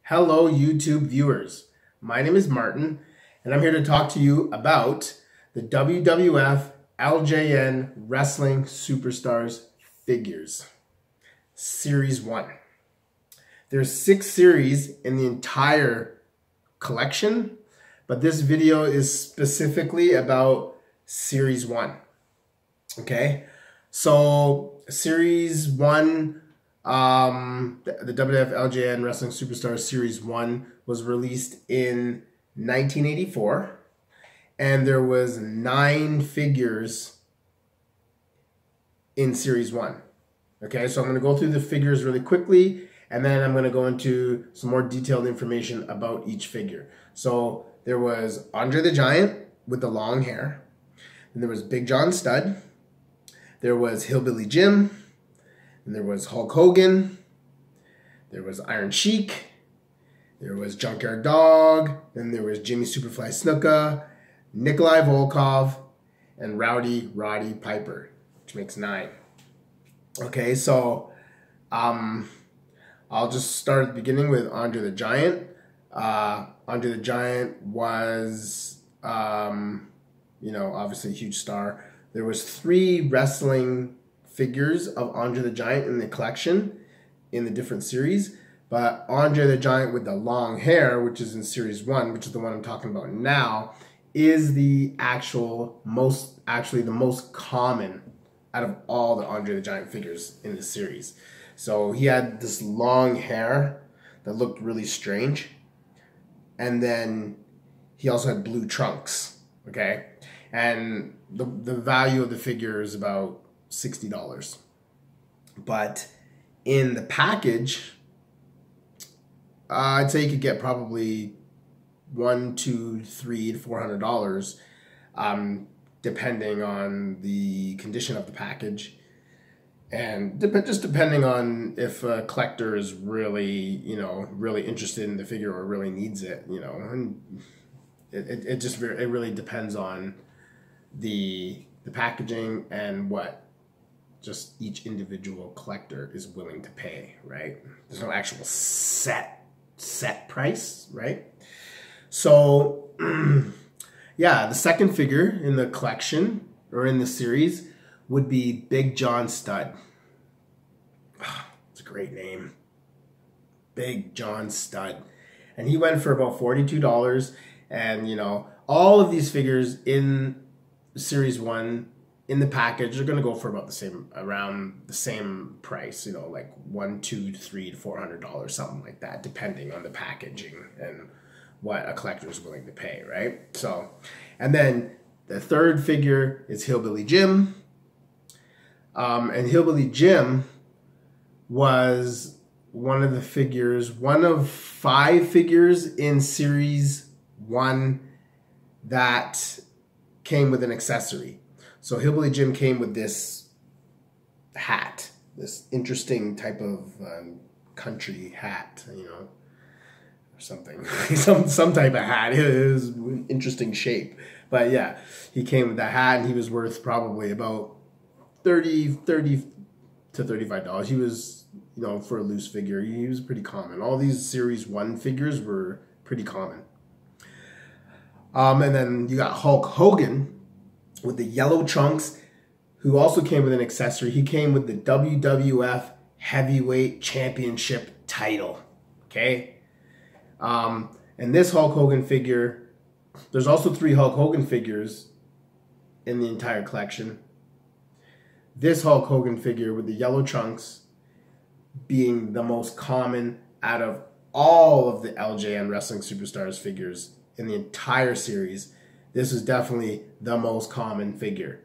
Hello, YouTube viewers. My name is Martin, and I'm here to talk to you about the WWF LJN Wrestling Superstars figures, Series 1. There's 6 series in the entire collection, but this video is specifically about Series 1. Okay, so Series 1, the WWF LJN Wrestling Superstars Series 1 was released in 1984, and there was 9 figures in Series 1. Okay, so I'm going to go through the figures really quickly, and then I'm going to go into some more detailed information about each figure. So there was Andre the Giant with the long hair, and there was Big John Studd, there was Hillbilly Jim, and there was Hulk Hogan, there was Iron Sheik, there was Junkyard Dog, then there was Jimmy Superfly Snuka, Nikolai Volkov, and Rowdy Roddy Piper, which makes 9. Okay, so I'll just start at the beginning with Andre the Giant. Andre the Giant was, obviously a huge star. There was 3 wrestling figures of Andre the Giant in the collection in the different series, but Andre the Giant with the long hair, which is in Series 1, which is the one I'm talking about now, is the actually the most common out of all the Andre the Giant figures in the series. So he had this long hair that looked really strange, and then he also had blue trunks, okay? And the value of the figure is about $60. But in the package, I'd say you could get probably $100, $200, $300 to $400, depending on the condition of the package, and just depending on if a collector is really, really interested in the figure or really needs it, and it really depends on the packaging and what just each individual collector is willing to pay, right? There's no actual set price, right? So yeah, the second figure in the collection or in the series would be Big John Studd. It's a great name, Big John Studd, and he went for about $42. And all of these figures in Series 1 in the package are going to go for about around the same price, like $100, $200, $300 to $400, something like that, depending on the packaging and what a collector is willing to pay, right? So, and then the third figure is Hillbilly Jim, and Hillbilly Jim was one of 5 figures in Series 1 that came with an accessory. So Hillbilly Jim came with this hat, this interesting type of country hat, or something, some type of hat. It was an interesting shape, but yeah, he came with that hat, and he was worth probably about $30 to $35. He was, for a loose figure, he was pretty common. All these Series 1 figures were pretty common. And then you got Hulk Hogan with the yellow trunks, who also came with an accessory. He came with the WWF Heavyweight Championship title, okay? And this Hulk Hogan figure, there's also 3 Hulk Hogan figures in the entire collection. This Hulk Hogan figure with the yellow trunks being the most common out of all of the LJN Wrestling Superstars figures in the entire series. This is definitely the most common figure.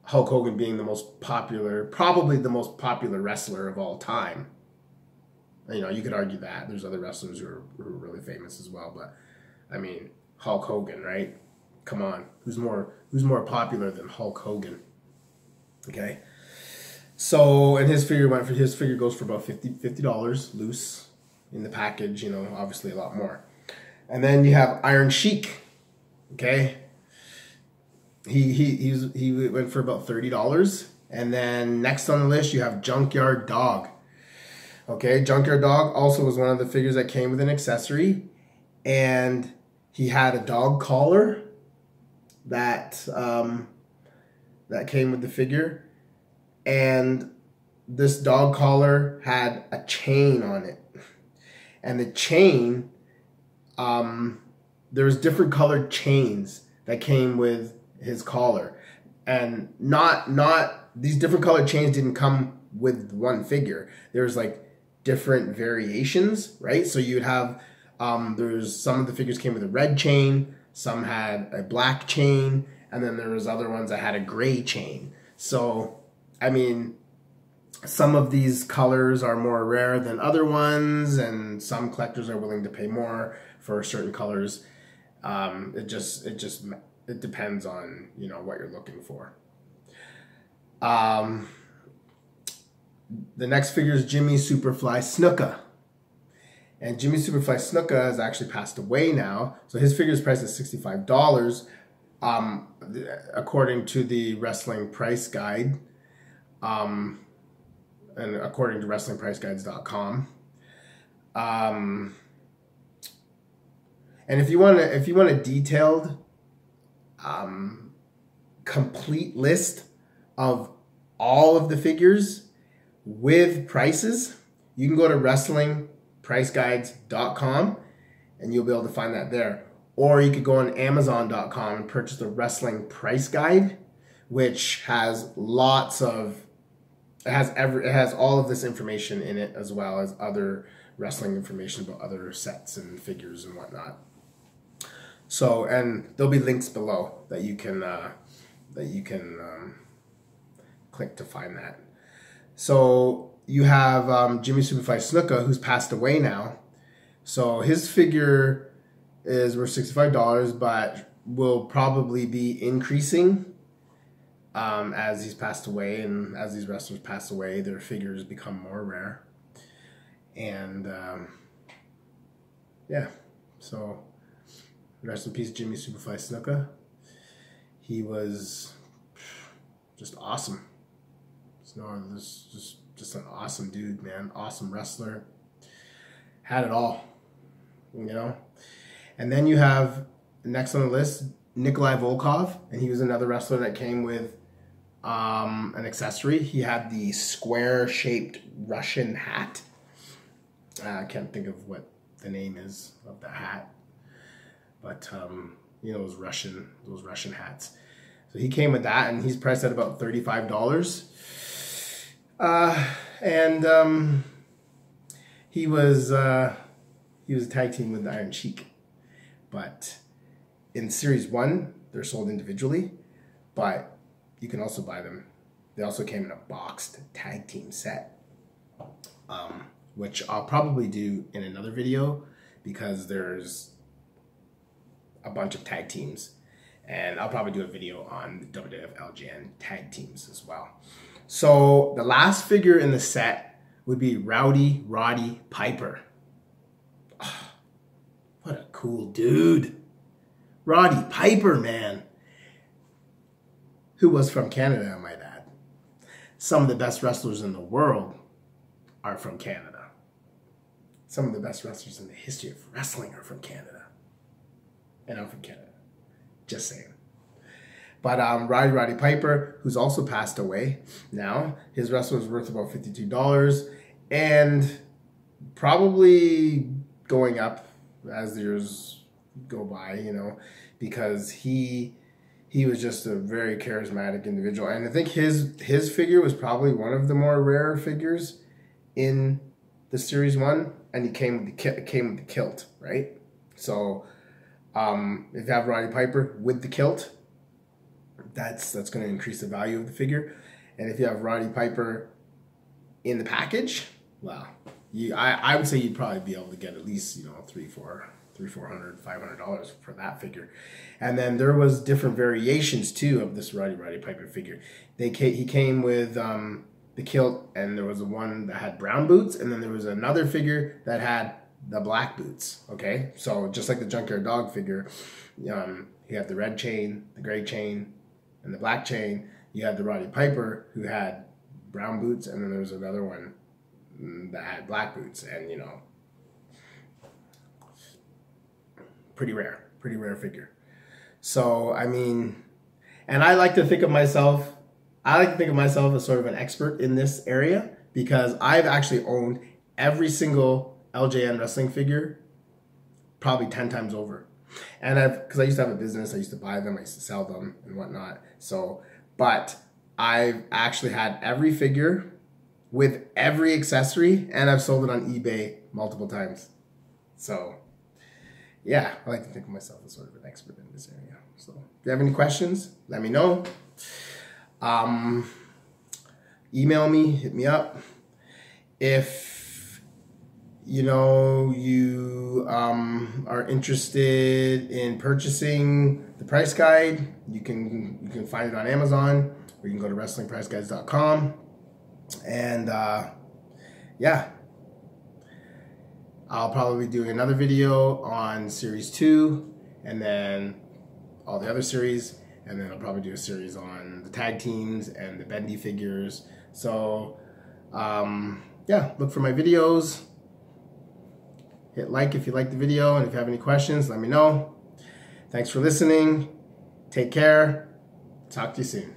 Hulk Hogan being the most popular, probably the most popular wrestler of all time. You could argue that. There's other wrestlers who are really famous as well, but I mean, Hulk Hogan, right? Come on. Who's more popular than Hulk Hogan? Okay. So, and his figure goes for about $50 loose in the package, obviously a lot more. And then you have Iron Sheik. Okay, he went for about $30, and then next on the list you have Junkyard Dog. Okay, Junkyard Dog also was one of the figures that came with an accessory, and he had a dog collar that that came with the figure, and this dog collar had a chain on it, and the chain, there was different colored chains that came with his collar, and not these different colored chains didn't come with one figure. There's like different variations, right? So you'd have there's some of the figures came with a red chain, some had a black chain, and then there was other ones that had a gray chain. So I mean, some of these colors are more rare than other ones, and some collectors are willing to pay more for certain colors. It depends on, you know, what you're looking for. The next figure is Jimmy Superfly Snuka. And Jimmy Superfly Snuka has actually passed away now. So his figure is priced at $65, according to the Wrestling Price Guide, and according to WrestlingPriceGuides.com. And if you want a detailed, complete list of all of the figures with prices, you can go to WrestlingPriceGuides.com and you'll be able to find that there. Or you could go on Amazon.com and purchase the Wrestling Price Guide, which has lots of, it has all of this information in it, as well as other wrestling information about other sets and figures and whatnot. So, and there'll be links below that you can click to find that. So you have Jimmy Superfly Snuka, who's passed away now. So his figure is worth $65, but will probably be increasing as he's passed away, and as these wrestlers pass away, their figures become more rare. And yeah, so rest in peace, Jimmy Superfly Snuka. He was just awesome. Just an awesome dude, man. Awesome wrestler. Had it all, you know. And then you have, next on the list, Nikolai Volkov, and he was another wrestler that came with an accessory. He had the square-shaped Russian hat. I can't think of what the name is of the hat, but you know, those Russian hats. So he came with that, and he's priced at about $35. And he was a tag team with the Iron Sheik, but in Series 1 they're sold individually, but you can also buy them. They also came in a boxed tag team set, which I'll probably do in another video, because there's a bunch of tag teams, and I'll probably do a video on the WWF LJN tag teams as well. So the last figure in the set would be Rowdy Roddy Piper. Oh, what a cool dude. Roddy Piper, man. Who was from Canada, I might add. Some of the best wrestlers in the world are from Canada. Some of the best wrestlers in the history of wrestling are from Canada. And I'm from Canada. Just saying. But Roddy Piper, who's also passed away now, his wrestler was worth about $52, and probably going up as the years go by, you know, because he was just a very charismatic individual. And I think his figure was probably one of the more rare figures in the Series 1, and he came with the kilt, right? So if you have Roddy Piper with the kilt, that's going to increase the value of the figure. And if you have Roddy Piper in the package, well, I would say you'd probably be able to get at least, you know, $300, $400, $500 for that figure. And then there was different variations too of this Roddy Piper figure. He came with the kilt, and there was one that had brown boots, and then there was another figure that had the black boots. Okay, so just like the Junkyard Dog figure, you have the red chain, the gray chain, and the black chain. You had the Roddy Piper, who had brown boots, and then there was another one that had black boots, and you know, pretty rare figure. So I mean, and I like to think of myself as sort of an expert in this area, because I've actually owned every single LJN wrestling figure probably 10 times over. And because I used to have a business, I used to buy them, I used to sell them and whatnot. So, but I've actually had every figure with every accessory, and I've sold it on eBay multiple times. So yeah, I like to think of myself as sort of an expert in this area. So if you have any questions, let me know. Email me, hit me up. If you know you are interested in purchasing the price guide, you can find it on Amazon, or you can go to wrestlingpriceguides.com. And yeah, I'll probably be doing another video on series 2, and then all the other series, and then I'll probably do a series on the tag teams and the bendy figures. So yeah, look for my videos. Hit like if you like the video, and if you have any questions, let me know. Thanks for listening. Take care. Talk to you soon.